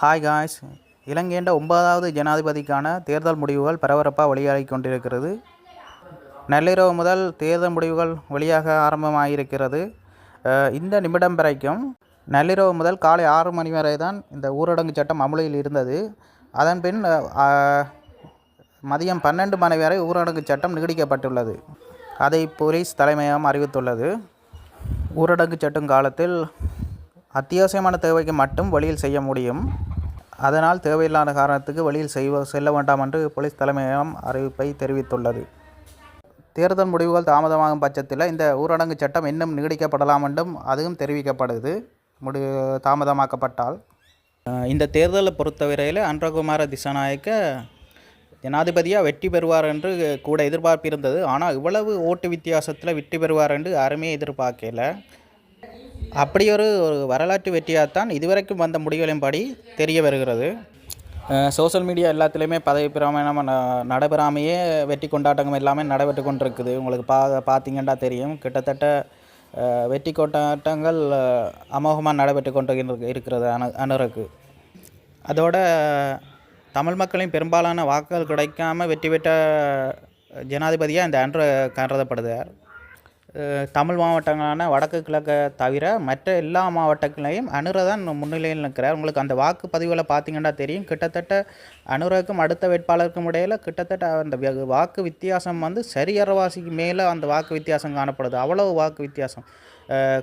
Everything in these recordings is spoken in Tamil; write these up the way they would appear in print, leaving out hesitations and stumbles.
Hi guys. இலங்கையின் 9வது ஜனாதிபதிக்கான தேர்தல் முடிவுகள் பரபரப்பாக வெளியாகி கொண்டிருக்கிறது. நள்ளிரவு முதல் தேர்தல் முடிவுகள் வெளியாக ஆரம்பமாகியிருக்கிறது. இந்த நிமிடம் வரைக்கும் நள்ளிரவு முதல் காலை 6 மணி வரை தான் இந்த ஊரடங்கு சட்டம் அமலில் இருந்தது. அதன் பின் மதியம் 12 மணி வரை ஊரடங்கு சட்டம் நீடிக்கப்பட்டுள்ளது. அதை போலீஸ் தலைமையகம் அறிவித்துள்ளது. ஊரடங்கு சட்டம் காலத்தில் அத்தியாவசியமான தேவைக்கு மட்டும் வெளியில் செய்ய முடியும். அதனால் தேவையில்லாத காரணத்துக்கு வெளியில் செல்ல வேண்டாம் என்று போலீஸ் தலைமையகம் அறிவிப்பை தெரிவித்துள்ளது. தேர்தல் முடிவுகள் தாமதமாகும் பட்சத்தில் இந்த ஊரடங்கு சட்டம் இன்னும் நீடிக்கப்படலாம் என்றும் அதுவும் தெரிவிக்கப்படுது. தாமதமாக்கப்பட்டால் இந்த தேர்தலை பொறுத்தவரையில் அன்றகுமார திசாநாயக்க ஜனாதிபதியாக வெற்றி பெறுவார் என்று கூட எதிர்பார்ப்பு இருந்தது. ஆனால் இவ்வளவு ஓட்டு வித்தியாசத்தில் வெற்றி பெறுவார் என்று யாருமே எதிர்பார்க்கல. அப்படி ஒரு வரலாற்று வெற்றியாகத்தான் இதுவரைக்கும் வந்த முடிவுகளின்படி தெரிய வருகிறது. சோஷியல் மீடியா எல்லாத்துலேயுமே பதவி பிரமாணம் நடைபெறாமையே வெற்றி கொண்டாட்டங்கள் எல்லாமே நடைபெற்று கொண்டிருக்குது. உங்களுக்கு பார்த்தீங்கன்னா தெரியும். கிட்டத்தட்ட வெற்றி கொண்டாட்டங்கள் அமோகமாக நடைபெற்று கொண்டு இருக்கிறது அனுருக்கு. அதோட தமிழ் மக்களின் பெரும்பாலான வாக்குகள் கிடைக்காமல் வெற்றி பெற்ற ஜனாதிபதியாக இந்த அன்று கருதப்படுகிறார். தமிழ் மாவட்டங்களான வடக்கு கிழக்கை தவிர மற்ற எல்லா மாவட்டங்களையும் அனுர தான் முன்னிலையில் நிற்கிறார். உங்களுக்கு அந்த வாக்குப்பதிவுகளை பார்த்தீங்கன்னா தெரியும். கிட்டத்தட்ட அனுரக்கும் அடுத்த வேட்பாளருக்கும் இடையில் கிட்டத்தட்ட அந்த வாக்கு வித்தியாசம் சரியரவாசிக்கு மேலே அந்த வாக்கு வித்தியாசம் காணப்படுது. அவ்வளவு வாக்கு வித்தியாசம்.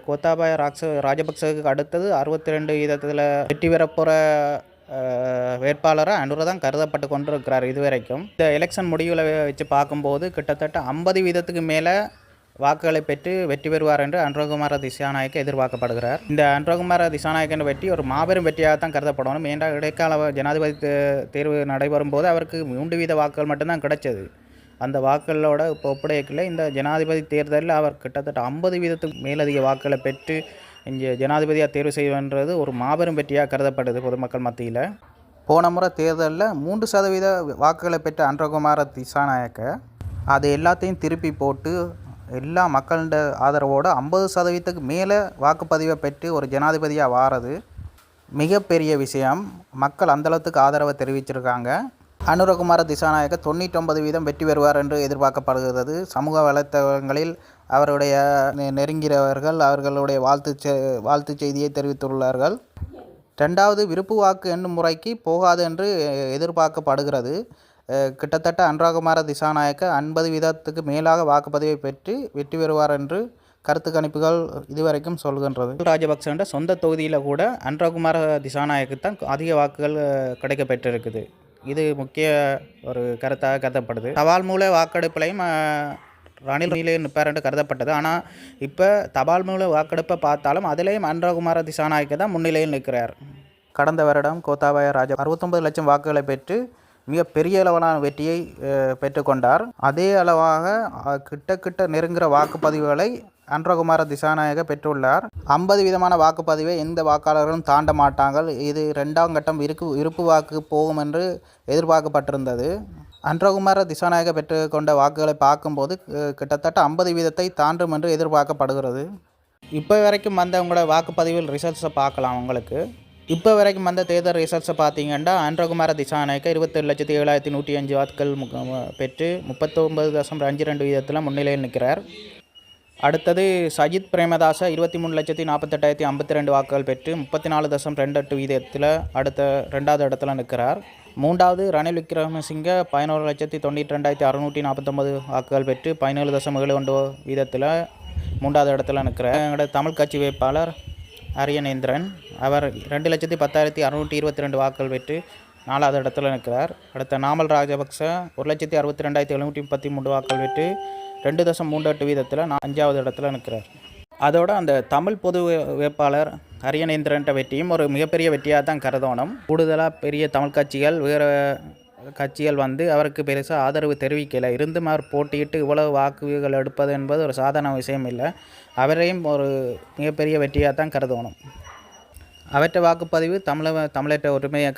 கோத்தாபாய ராஜபக்சவுக்கு அடுத்தது 62% வெற்றி பெறப்போகிற வேட்பாளராக அனுர தான் கருதப்பட்டு கொண்டிருக்கிறார் இதுவரைக்கும். இந்த எலெக்ஷன் முடிவுகளை வச்சு பார்க்கும்போது கிட்டத்தட்ட 50% மேலே வாக்குகளை பெற்று வெற்றி பெறுவார் என்று அன்றகுமார திசாநாயக்க எதிர்பார்க்கப்படுகிறார். இந்த அன்றகுமார திசாநாயக்கன் வெற்றி ஒரு மாபெரும் வெற்றியாக தான் கருதப்படணும். ஏன்றால் இடைக்கால ஜனாதிபதி தேர்வு நடைபெறும் போது அவருக்கு 3% வாக்குகள் மட்டும்தான் கிடைச்சது. அந்த வாக்குகளோட இப்போ ஒப்படைக்கல இந்த ஜனாதிபதி தேர்தலில் அவர் கிட்டத்தட்ட 50% மேலதிக வாக்குகளை பெற்று இங்கே ஜனாதிபதியாக தேர்வு செய்வன்றது ஒரு மாபெரும் வெற்றியாக கருதப்படுது பொதுமக்கள் மத்தியில். போன முறை தேர்தலில் 3% வாக்குகளை பெற்ற அன்றகுமார திசாநாயக்க அது எல்லாத்தையும் திருப்பி போட்டு எல்லா மக்களோட ஆதரவோடு 50%க்கு மேலே வாக்குப்பதிவை பெற்று ஒரு ஜனாதிபதியாக வாரது மிகப்பெரிய விஷயம். மக்கள் அந்தளவுக்கு ஆதரவை தெரிவிச்சிருக்காங்க. அனுரகுமார திசாநாயக்க 99% வெற்றி பெறுவார் என்று எதிர்பார்க்கப்படுகிறது. சமூக வலைத்தளங்களில் அவருடைய நெருங்கியவர்கள் அவர்களுடைய வாழ்த்து செய்தியை தெரிவித்துள்ளார்கள். 2வது விருப்பு வாக்கு என்னும் முறைக்கு போகாது என்று எதிர்பார்க்கப்படுகிறது. கிட்டத்தட்ட அன்றகுமார திசாநாயக்க 50% மேலாக வாக்குப்பதிவை பெற்று வெற்றி பெறுவார் என்று கருத்து கணிப்புகள் இதுவரைக்கும் சொல்கின்றது. ராஜபக்சன்ற சொந்த தொகுதியில் கூட அன்றகுமார திசாநாயக்கு தான் அதிக வாக்குகள் கிடைக்க பெற்றிருக்குது. இது முக்கிய ஒரு கருத்தாக கருதப்படுது. தபால் மூல வாக்கெடுப்புலையும் ரணில் நிற்பார் என்று கருதப்பட்டது. ஆனால் இப்போ தபால் மூல வாக்கெடுப்பை பார்த்தாலும் அதிலேயும் அன்றகுமார திசாநாயக்க தான் முன்னிலையில் நிற்கிறார். கடந்த வருடம் கோத்தாபாய 69 லட்சம் வாக்குகளை பெற்று மிக பெரிய அளவிலான வெற்றியை பெற்றுக்கொண்டார். அதே அளவாக கிட்ட நெருங்குகிற வாக்குப்பதிவுகளை அன்றகுமார திசாநாயக்க பெற்றுள்ளார். 50% வாக்குப்பதிவை எந்த வாக்காளர்களும் தாண்ட மாட்டார்கள். இது 2ஆம் கட்டம் இருப்பு வாக்கு போகும் என்று எதிர்பார்க்கப்பட்டிருந்தது. அன்றகுமார திசாநாயக்க பெற்றுக்கொண்ட வாக்குகளை பார்க்கும்போது கிட்டத்தட்ட 50% தாண்டும் என்று எதிர்பார்க்கப்படுகிறது. இப்போ வரைக்கும் உங்களோட வாக்குப்பதிவில் ரிசல்ட்ஸை பார்க்கலாம். உங்களுக்கு இப்போ வரைக்கும் தேர்தல் ரிசல்ட்ஸை பார்த்தீங்கன்னா அன்றகுமார திசாநாயக்க 27,705 வாக்குகள் பெற்று 39.52% முன்னிலையில் நிற்கிறார். அடுத்தது சஜித் பிரேமதாச 23,48,052 வாக்குகள் பெற்று 34.28% அடுத்த 2வது இடத்துல நிற்கிறார். 3வது ரணில் விக்ரமசிங்க 11,92,649 வாக்குகள் பெற்று 17.71% 3வது இடத்துல நிற்கிறார். எங்களோட தமிழ் கட்சி வேட்பாளர் அரியநேந்திரன் அவர் 2,10,622 வாக்குகள் பெற்று 4வது இடத்துல நிற்கிறார். அடுத்த நாமல் ராஜபக்ச 1,62,733 வாக்குகள் பெற்று 2.38% 5வது இடத்துல நிற்கிறார். அதோட அந்த தமிழ் பொது வேட்பாளர் அரியநேந்திரன் வெற்றியும் ஒரு மிகப்பெரிய வெற்றியாக தான் கருதணும். கூடுதலாக பெரிய தமிழ் கட்சிகள் வேறு கட்சிகள் அவருக்கு பெருசாக ஆதரவு தெரிவிக்கலை. இருந்தும் அவர் போட்டியிட்டு இவ்வளவு வாக்குகள் எடுப்பது என்பது ஒரு சாதாரண விஷயம் இல்லை. அவரையும் ஒரு மிகப்பெரிய வெற்றியாக தான் கருதணும். அவற்றை வாக்குப்பதிவு தமிழற்ற ஒற்றுமையை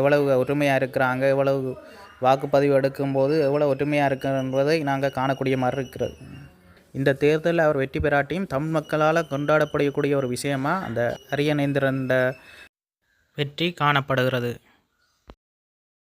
எவ்வளவு ஒற்றுமையாக இருக்கிறாங்க, எவ்வளவு வாக்குப்பதிவு எடுக்கும்போது எவ்வளோ ஒற்றுமையாக இருக்குது என்பதை நாங்கள் காணக்கூடிய மாதிரி இருக்கிறது. இந்த தேர்தலில் அவர் வெற்றி பெறாட்டியும் தமிழ் மக்களால் கொண்டாடப்படக்கூடிய ஒரு விஷயமாக அந்த அரியநேந்திரன் வெற்றி காணப்படுகிறது.